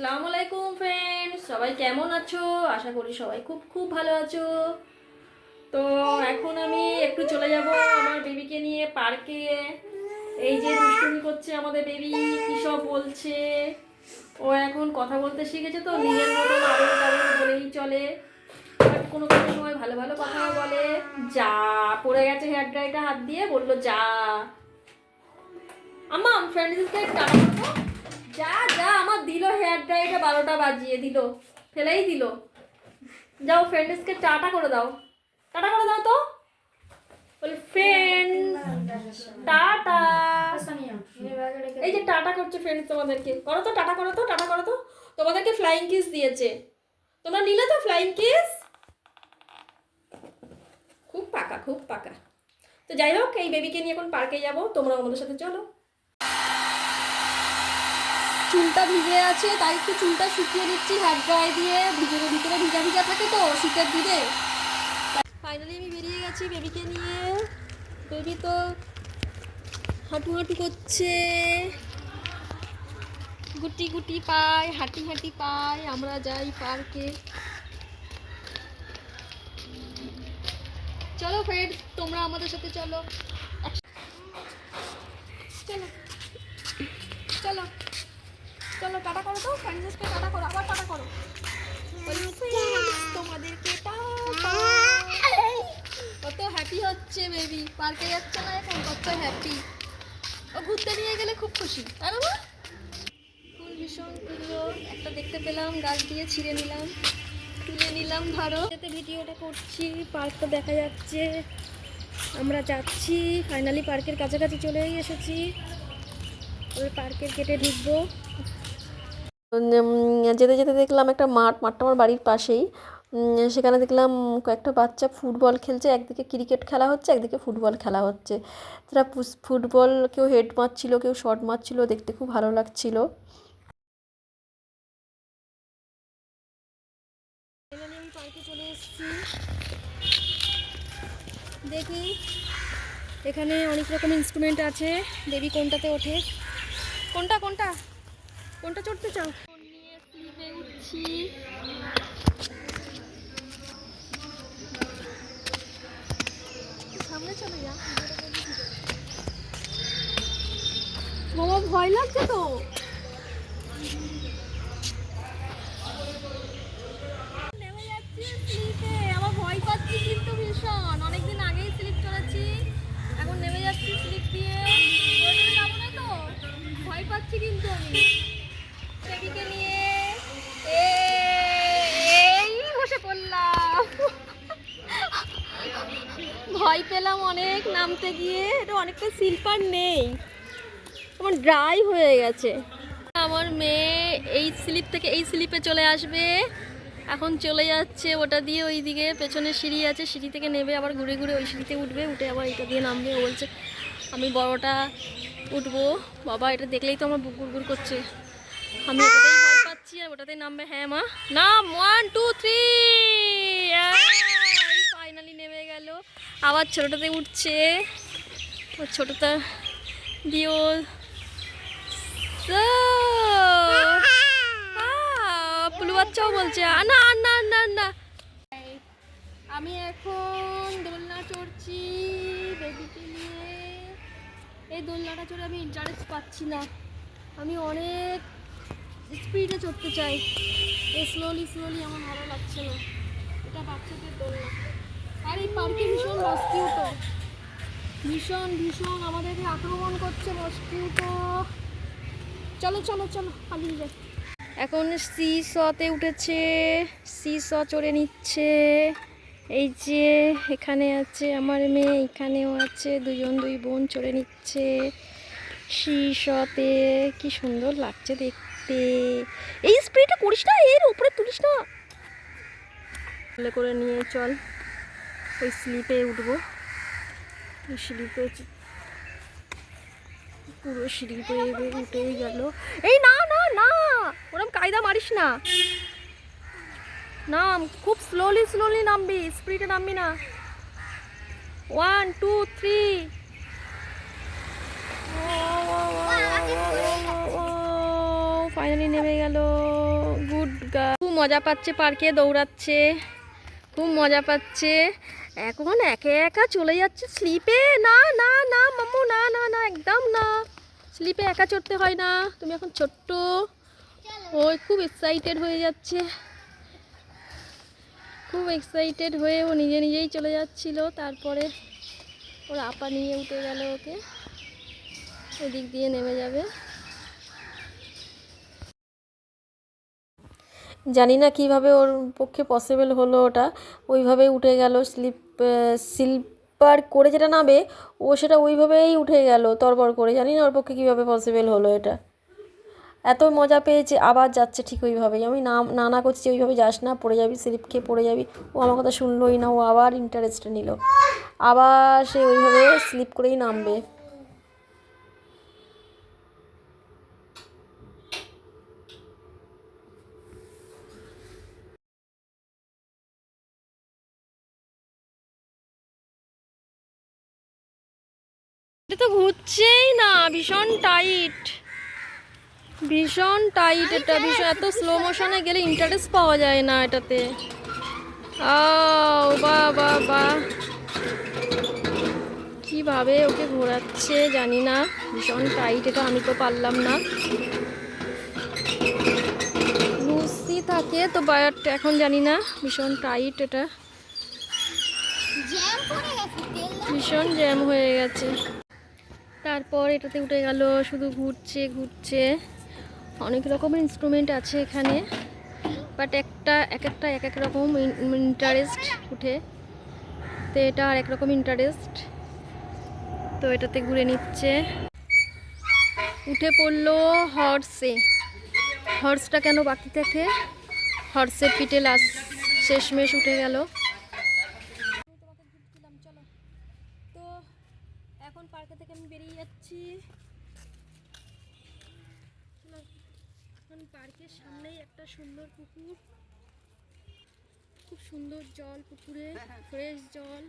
আসসালামু আলাইকুম ফ্রেন্ডস, সবাই কেমন আছো? আশা করি সবাই খুব খুব ভালো আছো। তো এখন আমি একটু চলে যাব আমার বেবিকে নিয়ে পার্কে। এই যে দুষ্টুমি করছে আমাদের বেবি, কী সব বলছে। ও এখন কথা বলতে শিখেছে, তো নিজের মতন আদর আদর বলেই চলে। বাট কোনো কোনো সময় ভালো ভালো কথাও বলে। যা পড়ে গেছে হেয়ার ড্রাইটা হাত দিয়ে, বললো যা। আমার ফ্রেন্ডসকে টাটা করবো। যা যা আমার দিল হেয়ার ড্রাইটা, 12টা বাজিয়ে দিল, ফেলেই দিল। যাও ফ্রেন্ডসকে টাটা করে দাও, টাটা করে দাও তো। বলি ফ্রেন্ড টাটা। এই যে টাটা করছে ফ্রেন্ডস তোমাদেরকে, করো তো টাটা, করো তো টাটা, করো তো। তোমাদেরকে ফ্লাইং কিস দিয়েছে, তোমরা নিলে তো ফ্লাইং কিস? খুব পাকা, খুব পাকা। তো যাই হোক, এই বেবিকে নিয়ে এখন পার্কে যাবো, তোমরা আমাদের সাথে চলো। চুলটা ভিজে আছে, তাই একটু চুলটা শুকিয়ে নিচ্ছি হেয়ার ড্রাই দিয়ে। ভিতরে ভিতরে ভিজা ভিজা থাকে তো শীতের দিনে। ফাইনালি আমি বেরিয়ে গেছি বেবিকে নিয়ে। বেবি তো হাঁটু হাঁটু করছে, গুটি গুটি পায়, হাঁটি হাঁটি পায়। আমরা যাই পার্কে। চলো ফ্রেন্ডস, তোমরা আমাদের সাথে চলো, চলো চলো চলো। টাটা করো তো ফ্রেন্ডসকে, টাটা করো, আবার টাটা করো। তোমাদেরকে কত হ্যাপি হচ্ছে বেবি, পার্কে যাচ্ছে না এখন, কত হ্যাপি। ও ঘুরতে নিয়ে গেলে খুব খুশি, তাই না? ফুল ভীষণ প্রিয়। একটা দেখতে পেলাম, গাছ দিয়ে ছিঁড়ে নিলাম, তুলে নিলাম। ধরো যাতে ভিডিওটা করছি, পার্কটা দেখা যাচ্ছে। আমরা যাচ্ছি ফাইনালি, পার্কের কাছাকাছি চলেই এসেছি। ওই পার্কের গেটে ঢুকবো। যেতে যেতে দেখলাম একটা মাঠটা আমার বাড়ির পাশেই। সেখানে দেখলাম কয়েকটা বাচ্চা ফুটবল খেলছে, একদিকে ক্রিকেট খেলা হচ্ছে, একদিকে ফুটবল খেলা হচ্ছে। তারা ফুটবল কেউ হেড মারছিল, কেউ শট মারছিল, দেখতে খুব ভালো লাগছিল। আমি পার্কে চলে এসেছি, দেখি এখানে অনেক রকম ইনস্ট্রুমেন্ট আছে। বেবি কোনটাতে ওঠে, কোনটা কোনটা কোনটা চড়তে চাও? নিয়ে স্লিপে উঠছি। সামনে চলে যা, বাবা ভয় লাগছে তো। নেমে যাচ্ছি স্লিপে, আমার ভয় পাচ্ছি কিন্তু ভীষণ। অনেকদিন আগেই স্লিপ চড়েছি, এখন নেমে যাচ্ছি স্লিপ দিয়ে। যাবো না তো, ভয় পাচ্ছি কিন্তু আমি। বেবিকে নিয়ে এই বসে পড়লাম। ভয় পেলাম অনেক নামতে গিয়ে। এটা অনেকটা স্লিপার নেই, আমার ড্রাই হয়ে গেছে। আমার মেয়ে এই স্লিপ থেকে এই স্লিপে চলে আসবে, এখন চলে যাচ্ছে ওটা দিয়ে। ওই দিকে পেছনে সিঁড়ি আছে, সিঁড়ি থেকে নেবে, আবার ঘুরে ঘুরে ওই সিঁড়িতে উঠবে, উঠে আবার এটা দিয়ে নামবে। ও বলছে আমি বড়টা উঠবো। বাবা এটা দেখলেই তো আমার বুক গুড় করছে। আমি ওটাতেই ভয় পাচ্ছি আর ওটাতেই নামবে। হ্যাঁ মা নাম, 1 2 3। ফাইনালি নেমে গেল। আবার ছোটোটাতে উঠছে, ওর ছোটোটা দিও। পুলু বাচ্চাও বলছে না না না না। আমি এখন দোলনা চড়ছি বেবিকে নিয়ে। এই দোলনাটা চড়ে আমি ইন্টারেস্ট পাচ্ছি না, আমি অনেক স্পিডে চড়তে চাই। এই স্লোলি স্লোলি আমার ভালো লাগছে না। এটা বাচ্চাদের দোলনা। আর এই পার্কে ভীষণ মস্কিউটো, ভীষণ ভীষণ আমাদেরকে আক্রমণ করছে মস্কিউটো। চলো চলো চলো পালিয়ে যাই। এখন সি শতে উঠেছে, সি শ চড়ে নিচ্ছে। এই যে এখানে আছে আমার মেয়ে, এখানেও আছে, দুজন দুই বোন চড়ে নিচ্ছে সি শতে। কি সুন্দর লাগছে দেখতে। এই স্প্রেটা করিস না, এর উপরে তুলিস না। করে নিয়ে চল, ওই স্লিপে উঠবো। স্লিপে পুরো সিঁড়ি বেয়ে উঠেই গেল। এই না না না, ওরম কায়দা মারিস না, নাম। খুব স্লোলি স্লোলি নামবি, স্পিডে নামবি না। 1 2 3। ফাইনালি নেমে গেল। খুব মজা পাচ্ছে, পার্কে দৌড়াচ্ছে, খুব মজা পাচ্ছে। এখন একা একা চলে যাচ্ছে স্লিপে। না না না মাম্মু, না না না, একদম না, স্লিপে একা চড়তে হয় না, তুমি এখন ছোট্ট। ওই খুব এক্সাইটেড হয়ে যাচ্ছে, খুব এক্সাইটেড হয়ে ও নিজে নিজেই চলে যাচ্ছিল। তারপরে ওর আপা নিয়ে উঠে গেল ওকে, ওদিক দিয়ে নেমে যাবে। জানি না কিভাবে ওর পক্ষে পসিবল হলো ওটা, ওইভাবেই উঠে গেল। স্লিপার করে যেটা নামে ও সেটা ওইভাবেই উঠে গেল তরবর করে। জানি না ওর পক্ষে কীভাবে পসিবল হলো এটা। এত মজা পেয়েছে, আবার যাচ্ছে ঠিক ওইভাবেই। আমি না না করছি ওইভাবে যাস না, পড়ে যাবি, স্লিপ খেয়ে পড়ে যাবি। ও আমার কথা শুনলোই না, ও আবার ইন্টারেস্ট নিল, আবার সে ওইভাবে স্লিপ করেই নামবে। এটা তো ঘুরছেই না, ভীষণ টাইট, ভীষণ টাইট এটা, ভীষণ। এত স্লো মোশনে গেলে ইন্টারেস্ট পাওয়া যায় না এটাতে। বা বা বা, কিভাবে ওকে ঘোরাচ্ছে জানি না, ভীষণ টাইট এটা, আমি তো পারলাম না। লুসি থাকে তো, বাট এখন জানি না, ভীষণ টাইট এটা, ভীষণ জ্যাম হয়ে গেছে। তারপর এটাতে উঠে গেল, শুধু ঘুরছে ঘুরছে। অনেক রকমের ইনস্ট্রুমেন্ট আছে এখানে, বাট এক এক রকম ইন্টারেস্ট উঠে। তো এটা আর এক রকম ইন্টারেস্ট, তো এটাতে ঘুরে নিচ্ছে। উঠে পড়লো হর্সে। হর্সটা কেন বাকি থাকে, হর্সের পিঠে শেষমেশ উঠে গেল। তোমাকে গিফট দিলাম, চলো। তো এখন পার্কে থেকে আমি বেরিয়ে যাচ্ছি। এখন পার্কের সামনেই একটা সুন্দর পুকুর, খুব সুন্দর জল পুকুরে, ফ্রেশ জল।